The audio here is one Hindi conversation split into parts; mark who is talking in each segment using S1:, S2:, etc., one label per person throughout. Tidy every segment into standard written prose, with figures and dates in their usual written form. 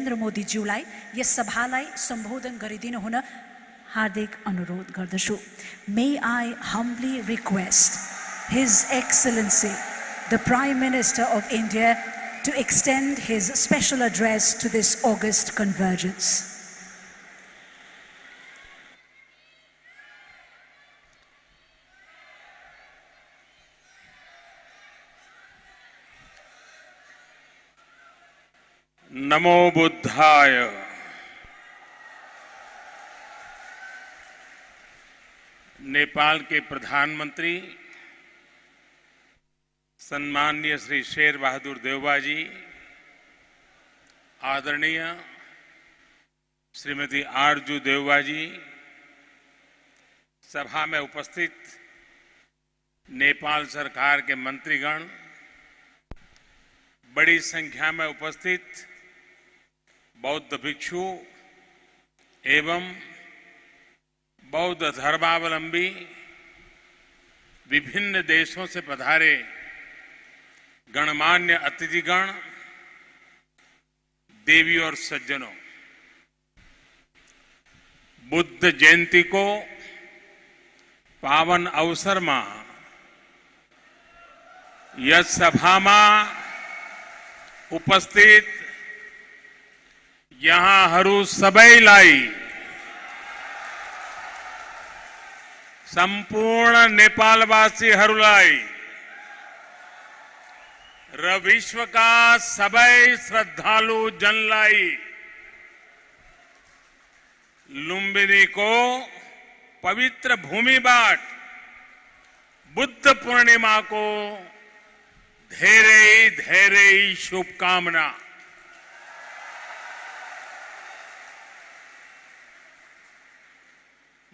S1: नरेन्द्र मोदीज्यूलाई यस सभालाई सम्बोधन गरिदिनु हुन हार्दिक अनुरोध गर्दछु। May I humbly request His Excellency the Prime Minister of India to extend his special address to this August convergence.
S2: नमो बुद्धाय। नेपाल के प्रधानमंत्री सम्माननीय श्री शेर बहादुर देउबा जी, आदरणीय श्रीमती आरजू देउबा जी, सभा में उपस्थित नेपाल सरकार के मंत्रीगण, बड़ी संख्या में उपस्थित बौद्ध भिक्षु एवं बौद्ध धर्मावलंबी, विभिन्न देशों से पधारे गणमान्य अतिथिगण, देवी और सज्जनों, बुद्ध जयंती को पावन अवसर में यस सभा में उपस्थित यहाँहरू सबैलाई सम्पूर्ण नेपालवासीहरूलाई र विश्वका सबै श्रद्धालु जनलाई लुम्बिनीको पवित्र भूमिबाट बुद्ध पूर्णिमाको धेरै धेरै शुभकामना।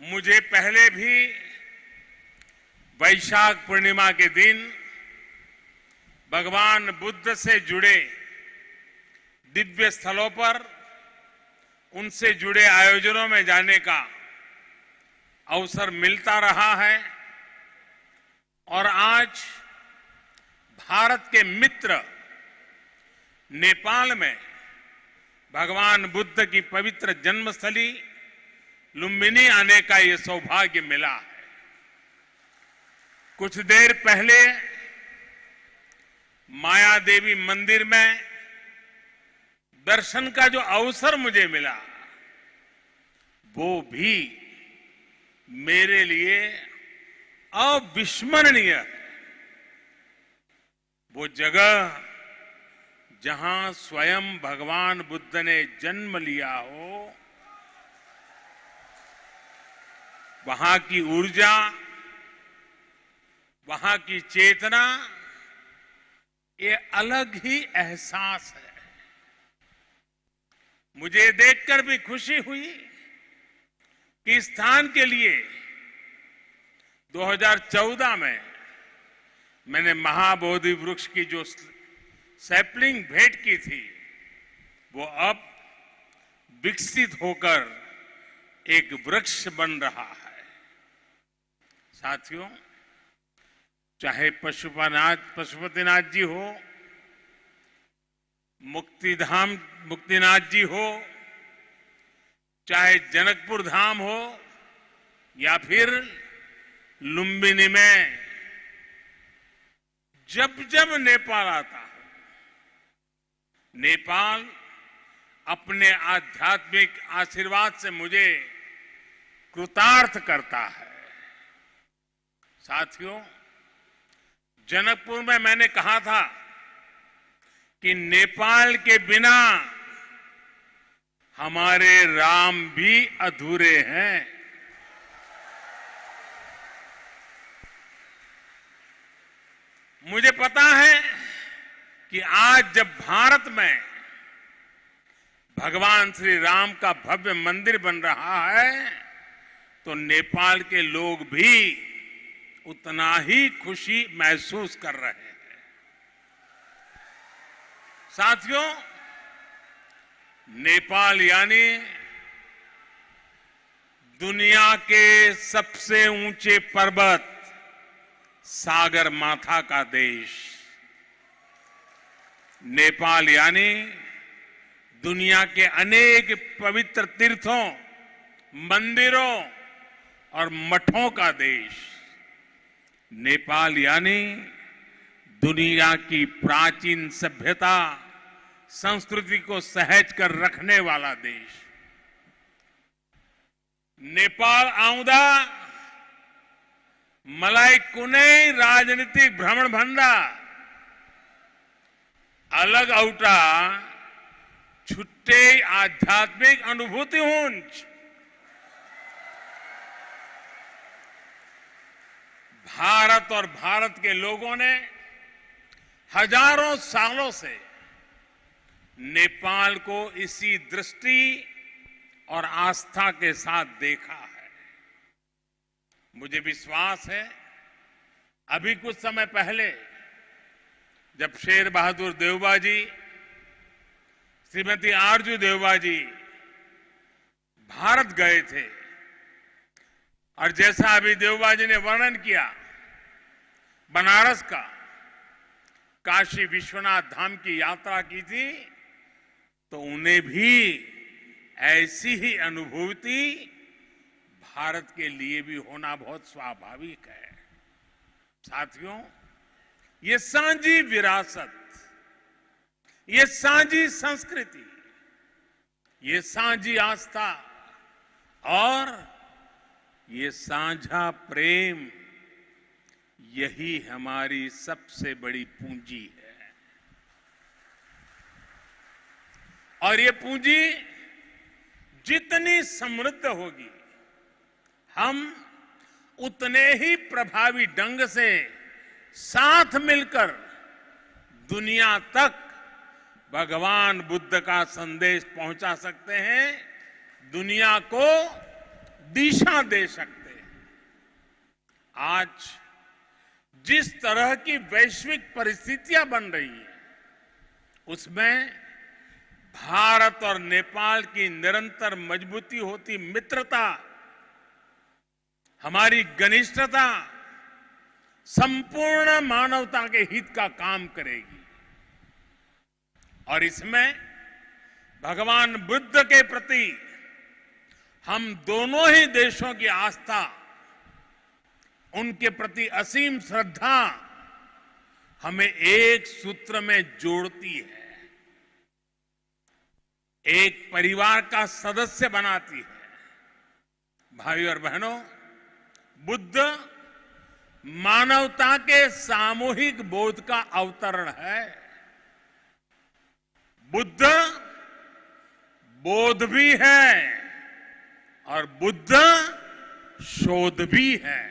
S2: मुझे पहले भी वैशाख पूर्णिमा के दिन भगवान बुद्ध से जुड़े दिव्य स्थलों पर उनसे जुड़े आयोजनों में जाने का अवसर मिलता रहा है और आज भारत के मित्र नेपाल में भगवान बुद्ध की पवित्र जन्मस्थली लुम्बिनी आने का ये सौभाग्य मिला है। कुछ देर पहले माया देवी मंदिर में दर्शन का जो अवसर मुझे मिला वो भी मेरे लिए अविस्मरणीय है। वो जगह जहां स्वयं भगवान बुद्ध ने जन्म लिया हो, वहां की ऊर्जा, वहां की चेतना, ये अलग ही एहसास है। मुझे देखकर भी खुशी हुई कि इस स्थान के लिए 2014 में मैंने महाबोधि वृक्ष की जो सैपलिंग भेंट की थी, वो अब विकसित होकर एक वृक्ष बन रहा है। साथियों, चाहे पशुपतिनाथ जी हो, मुक्तिनाथ जी हो, चाहे जनकपुर धाम हो या फिर लुम्बिनी में जब जब नेपाल आता है, नेपाल अपने आध्यात्मिक आशीर्वाद से मुझे कृतार्थ करता है। साथियों, जनकपुर में मैंने कहा था कि नेपाल के बिना हमारे राम भी अधूरे हैं। मुझे पता है कि आज जब भारत में भगवान श्री राम का भव्य मंदिर बन रहा है तो नेपाल के लोग भी उतना ही खुशी महसूस कर रहे हैं। साथियों, नेपाल यानी दुनिया के सबसे ऊंचे पर्वत सागर माथा का देश। नेपाल यानी दुनिया के अनेक पवित्र तीर्थों, मंदिरों और मठों का देश। नेपाल यानी दुनिया की प्राचीन सभ्यता, संस्कृति को सहेज कर रखने वाला देश। नेपाल आउँदा मलाई कुनै राजनीतिक भ्रमण भन्दा अलग औटा छुट्टै आध्यात्मिक अनुभूति हुन्छ। भारत और भारत के लोगों ने हजारों सालों से नेपाल को इसी दृष्टि और आस्था के साथ देखा है। मुझे विश्वास है अभी कुछ समय पहले जब शेर बहादुर देउबा जी, श्रीमती आरजू देउबा जी भारत गए थे और जैसा अभी देउबा जी ने वर्णन किया बनारस का, काशी विश्वनाथ धाम की यात्रा की थी, तो उन्हें भी ऐसी ही अनुभूति भारत के लिए भी होना बहुत स्वाभाविक है। साथियों, ये साझी विरासत, ये साझी संस्कृति, ये साझी आस्था और ये साझा प्रेम, यही हमारी सबसे बड़ी पूंजी है। और ये पूंजी जितनी समृद्ध होगी, हम उतने ही प्रभावी ढंग से साथ मिलकर दुनिया तक भगवान बुद्ध का संदेश पहुंचा सकते हैं, दुनिया को दिशा दे सकते हैं। आज जिस तरह की वैश्विक परिस्थितियां बन रही हैं, उसमें भारत और नेपाल की निरंतर मजबूती होती मित्रता, हमारी घनिष्ठता संपूर्ण मानवता के हित का काम करेगी। और इसमें भगवान बुद्ध के प्रति हम दोनों ही देशों की आस्था, उनके प्रति असीम श्रद्धा हमें एक सूत्र में जोड़ती है, एक परिवार का सदस्य बनाती है। भाई और बहनों, बुद्ध मानवता के सामूहिक बोध का अवतरण है। बुद्ध बोध भी है और बुद्ध शोध भी है,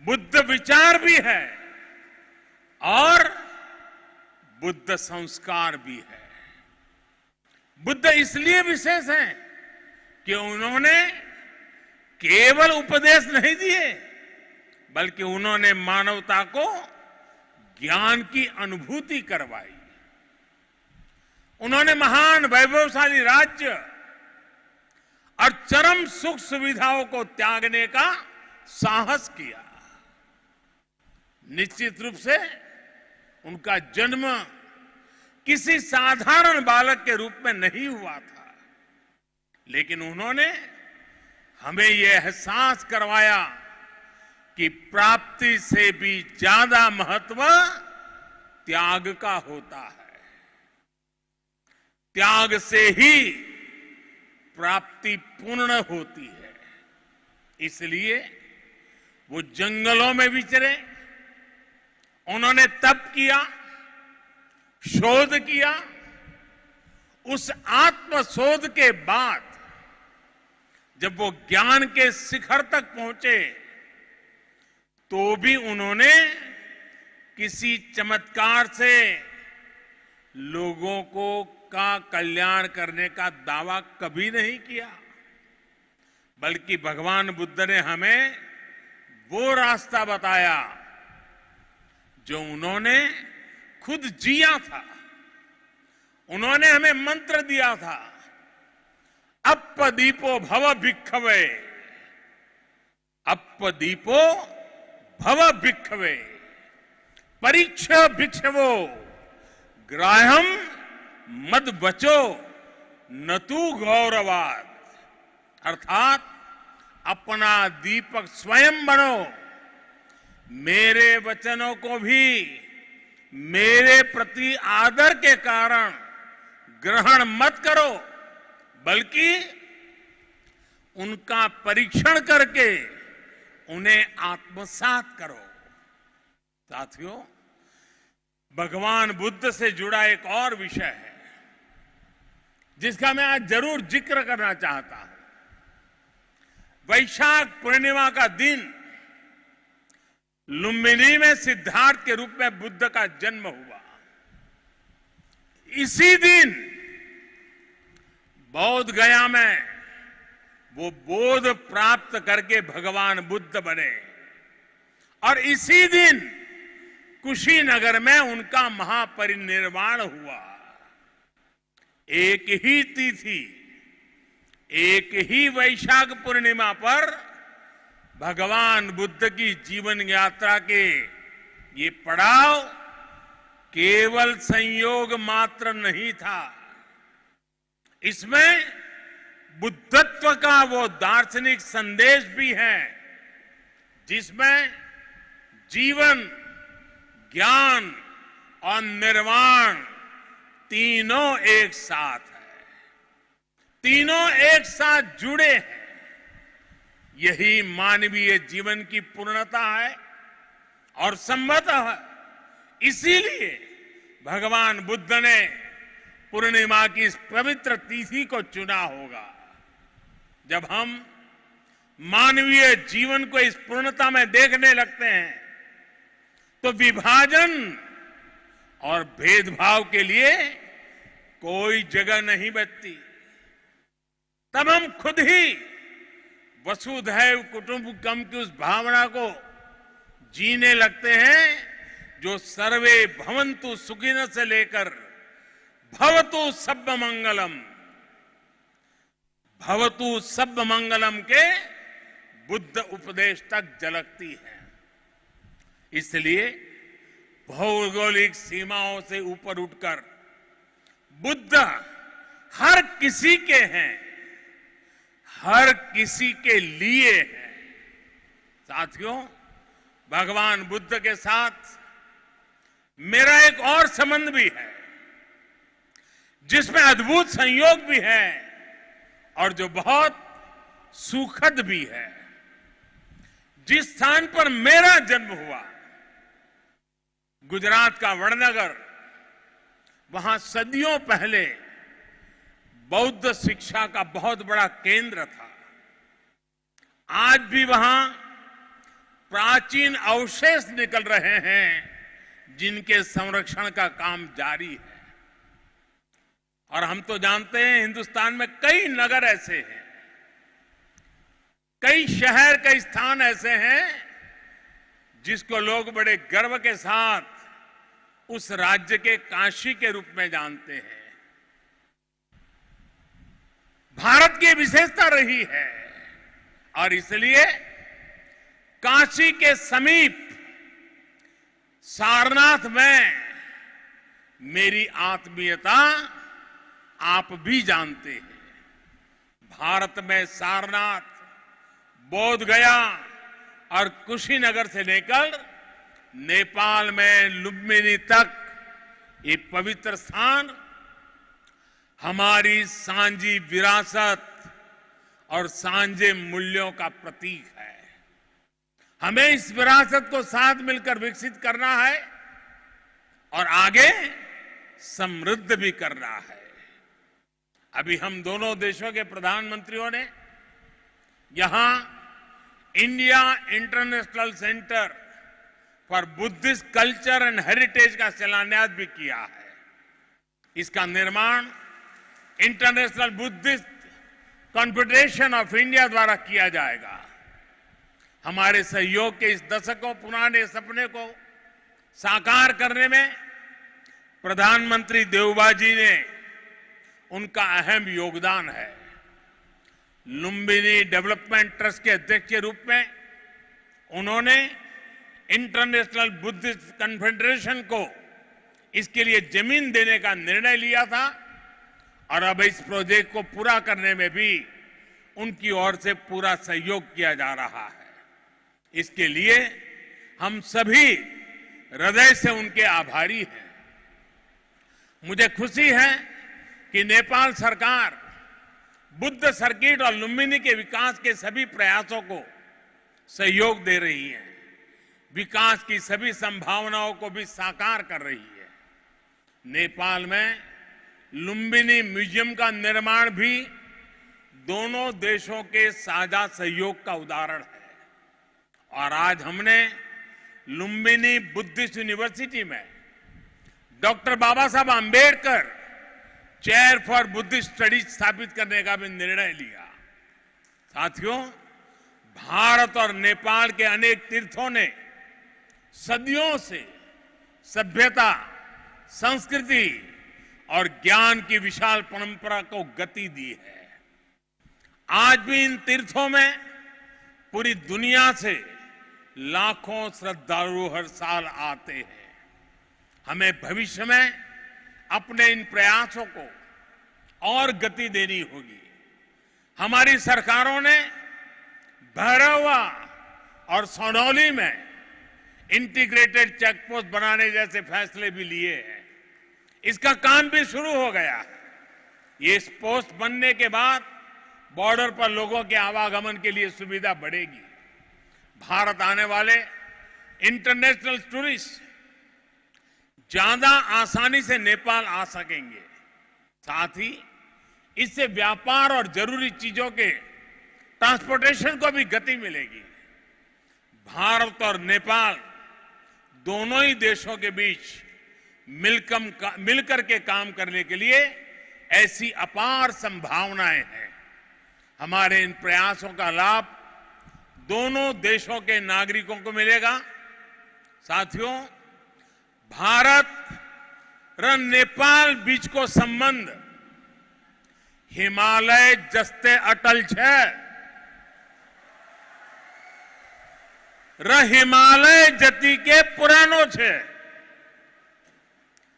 S2: बुद्ध विचार भी है और बुद्ध संस्कार भी है। बुद्ध इसलिए विशेष हैं कि उन्होंने केवल उपदेश नहीं दिए, बल्कि उन्होंने मानवता को ज्ञान की अनुभूति करवाई। उन्होंने महान वैभवशाली राज्य और चरम सुख सुविधाओं को त्यागने का साहस किया। निश्चित रूप से उनका जन्म किसी साधारण बालक के रूप में नहीं हुआ था, लेकिन उन्होंने हमें यह एहसास करवाया कि प्राप्ति से भी ज्यादा महत्व त्याग का होता है। त्याग से ही प्राप्ति पूर्ण होती है। इसलिए वो जंगलों में विचरे, उन्होंने तप किया, शोध किया। उस आत्मशोध के बाद जब वो ज्ञान के शिखर तक पहुंचे, तो भी उन्होंने किसी चमत्कार से लोगों का कल्याण करने का दावा कभी नहीं किया, बल्कि भगवान बुद्ध ने हमें वो रास्ता बताया जो उन्होंने खुद जिया था। उन्होंने हमें मंत्र दिया था, अप्पदीपो भव भिक्खवे, अप्पदीपो भव भिक्खवे, परीक्ष भिक्षवो ग्राह्यम मद बचो न तू गौरवाद, अर्थात अपना दीपक स्वयं बनो, मेरे वचनों को भी मेरे प्रति आदर के कारण ग्रहण मत करो, बल्कि उनका परीक्षण करके उन्हें आत्मसात करो। साथियों, भगवान बुद्ध से जुड़ा एक और विषय है जिसका मैं आज जरूर जिक्र करना चाहता हूं। वैशाख पूर्णिमा का दिन लुम्बिनी में सिद्धार्थ के रूप में बुद्ध का जन्म हुआ। इसी दिन बौद्ध गया में वो बोध प्राप्त करके भगवान बुद्ध बने और इसी दिन कुशीनगर में उनका महापरिनिर्वाण हुआ। एक ही तिथि, एक ही वैशाख पूर्णिमा पर भगवान बुद्ध की जीवन यात्रा के ये पड़ाव केवल संयोग मात्र नहीं था, इसमें बुद्धत्व का वो दार्शनिक संदेश भी है जिसमें जीवन, ज्ञान और निर्वाण तीनों एक साथ है, तीनों एक साथ जुड़े हैं। यही मानवीय जीवन की पूर्णता है और संभवतः इसीलिए भगवान बुद्ध ने पूर्णिमा की इस पवित्र तिथि को चुना होगा। जब हम मानवीय जीवन को इस पूर्णता में देखने लगते हैं तो विभाजन और भेदभाव के लिए कोई जगह नहीं बचती। तब हम खुद ही वसुधैव कुटुंबकम की उस भावना को जीने लगते हैं जो सर्वे भवन्तु सुखिनः से लेकर भवतु सब्ब मंगलम, भवतु सब्ब मंगलम के बुद्ध उपदेश तक झलकती है। इसलिए भौगोलिक सीमाओं से ऊपर उठकर बुद्ध हर किसी के हैं, हर किसी के लिए है। साथियों, भगवान बुद्ध के साथ मेरा एक और संबंध भी है जिसमें अद्भुत संयोग भी है और जो बहुत सुखद भी है। जिस स्थान पर मेरा जन्म हुआ, गुजरात का वडनगर, वहां सदियों पहले बौद्ध शिक्षा का बहुत बड़ा केंद्र था। आज भी वहां प्राचीन अवशेष निकल रहे हैं जिनके संरक्षण का काम जारी है। और हम तो जानते हैं हिंदुस्तान में कई नगर ऐसे हैं, कई शहर, कई स्थान ऐसे हैं जिसको लोग बड़े गर्व के साथ उस राज्य के काशी के रूप में जानते हैं। भारत की विशेषता रही है और इसलिए काशी के समीप सारनाथ में मेरी आत्मीयता आप भी जानते हैं। भारत में सारनाथ, बोध गया और कुशीनगर से लेकर नेपाल में लुम्बिनी तक ये पवित्र स्थान हमारी सांझी विरासत और सांझे मूल्यों का प्रतीक है। हमें इस विरासत को साथ मिलकर विकसित करना है और आगे समृद्ध भी करना है। अभी हम दोनों देशों के प्रधानमंत्रियों ने यहां India international centre for Buddhist culture and heritage का शिलान्यास भी किया है। इसका निर्माण international Buddhist confederation of India द्वारा किया जाएगा। हमारे सहयोग के इस दशकों पुराने सपने को साकार करने में प्रधानमंत्री देवबा जी ने उनका अहम योगदान है। लुम्बिनी डेवलपमेंट ट्रस्ट के अध्यक्ष के रूप में उन्होंने इंटरनेशनल बुद्धिस्ट कॉन्फेडरेशन को इसके लिए जमीन देने का निर्णय लिया था और अब इस प्रोजेक्ट को पूरा करने में भी उनकी ओर से पूरा सहयोग किया जा रहा है। इसके लिए हम सभी हृदय से उनके आभारी हैं। मुझे खुशी है कि नेपाल सरकार बुद्ध सर्किट और लुम्बिनी के विकास के सभी प्रयासों को सहयोग दे रही है, विकास की सभी संभावनाओं को भी साकार कर रही है। नेपाल में लुम्बिनी म्यूजियम का निर्माण भी दोनों देशों के साझा सहयोग का उदाहरण है और आज हमने लुम्बिनी बुद्धिस्ट यूनिवर्सिटी में doctor Baba Saheb Ambedkar chair for Buddhist studies स्थापित करने का भी निर्णय लिया। साथियों, भारत और नेपाल के अनेक तीर्थों ने सदियों से सभ्यता, संस्कृति और ज्ञान की विशाल परंपरा को गति दी है। आज भी इन तीर्थों में पूरी दुनिया से लाखों श्रद्धालु हर साल आते हैं। हमें भविष्य में अपने इन प्रयासों को और गति देनी होगी। हमारी सरकारों ने भैरवा और सोनौली में इंटीग्रेटेड चेक पोस्ट बनाने जैसे फैसले भी लिए हैं। इसका काम भी शुरू हो गया है। ये पोस्ट बनने के बाद बॉर्डर पर लोगों के आवागमन के लिए सुविधा बढ़ेगी। भारत आने वाले इंटरनेशनल टूरिस्ट ज्यादा आसानी से नेपाल आ सकेंगे। साथ ही इससे व्यापार और जरूरी चीजों के ट्रांसपोर्टेशन को भी गति मिलेगी। भारत और नेपाल दोनों ही देशों के बीच मिलकर के काम करने के लिए ऐसी अपार संभावनाएं हैं। हमारे इन प्रयासों का लाभ दोनों देशों के नागरिकों को मिलेगा। साथियों, भारत और नेपाल बीच को संबंध हिमालय जस्ते अटल छे। हिमालय जति के पुरानो छे।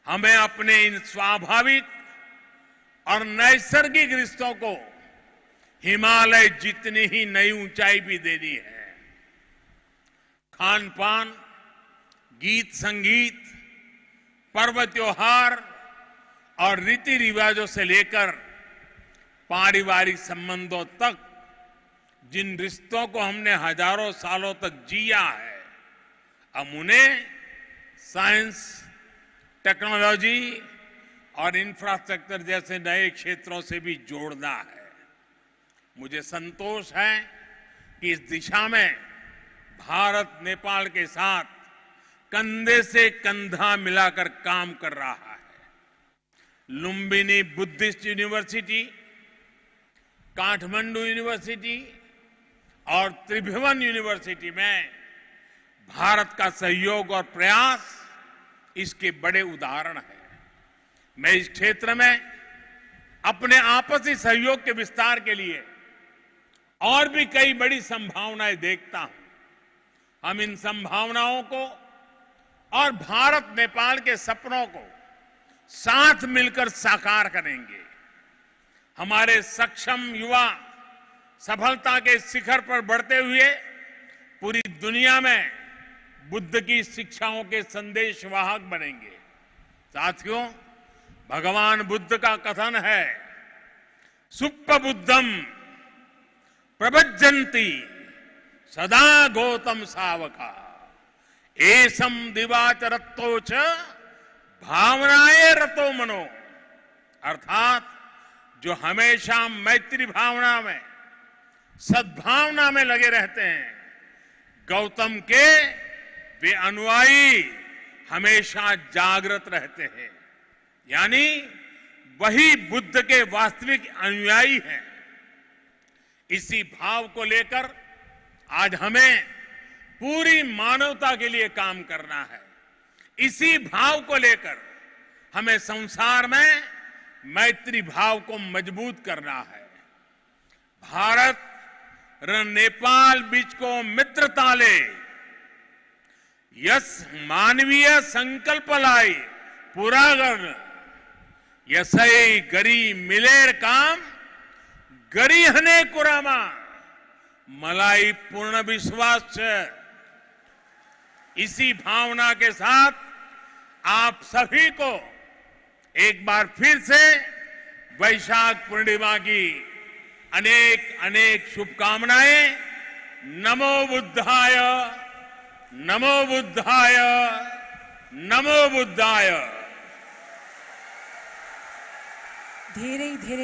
S2: हमें अपने इन स्वाभाविक और नैसर्गिक रिश्तों को हिमालय जितनी ही नई ऊंचाई भी देनी है। खान पान, गीत संगीत, पर्व त्योहार और रीति रिवाजों से लेकर पारिवारिक संबंधों तक जिन रिश्तों को हमने हजारों सालों तक जिया है, अब उन्हें साइंस, टेक्नोलॉजी और इंफ्रास्ट्रक्चर जैसे नए क्षेत्रों से भी जोड़ना है। मुझे संतोष है कि इस दिशा में भारत नेपाल के साथ कंधे से कंधा मिलाकर काम कर रहा है। Lumbini Buddhist university, Kathmandu university और त्रिभुवन यूनिवर्सिटी में भारत का सहयोग और प्रयास इसके बड़े उदाहरण हैं। मैं इस क्षेत्र में अपने आपसी सहयोग के विस्तार के लिए और भी कई बड़ी संभावनाएं देखता हूं। हम इन संभावनाओं को और भारत नेपाल के सपनों को साथ मिलकर साकार करेंगे। हमारे सक्षम युवा सफलता के शिखर पर बढ़ते हुए पूरी दुनिया में बुद्ध की शिक्षाओं के संदेशवाहक बनेंगे। साथियों, भगवान बुद्ध का कथन है, सुप्प बुद्धम प्रभज्जन्ति सदा गौतम सावका एसम दिवाच रत्तो च भावनाए रतो मनो। अर्थात जो हमेशा मैत्री भावना में, सद्भावना में लगे रहते हैं, गौतम के वे अनुयायी हमेशा जागृत रहते हैं। यानी वही बुद्ध के वास्तविक अनुयायी हैं। इसी भाव को लेकर आज हमें पूरी मानवता के लिए काम करना है। इसी भाव को लेकर हमें संसार में मैत्री भाव को मजबूत करना है। भारत और नेपाल बीच को मित्रता ले, यस मानवीय संकल्प लाए પૂરા કર યસઈ ગરી મિલેર કામ ગરી હને કુરામાં मलाई पूर्ण विश्वास है। इसी भावना के साथ आप सभी को एक बार फिर से वैशाख पूर्णिमा की अनेक अनेक शुभकामनाएं। नमो बुद्धाय, नमो बुद्धाय, नमो बुद्धाय।
S1: धीरे धीरे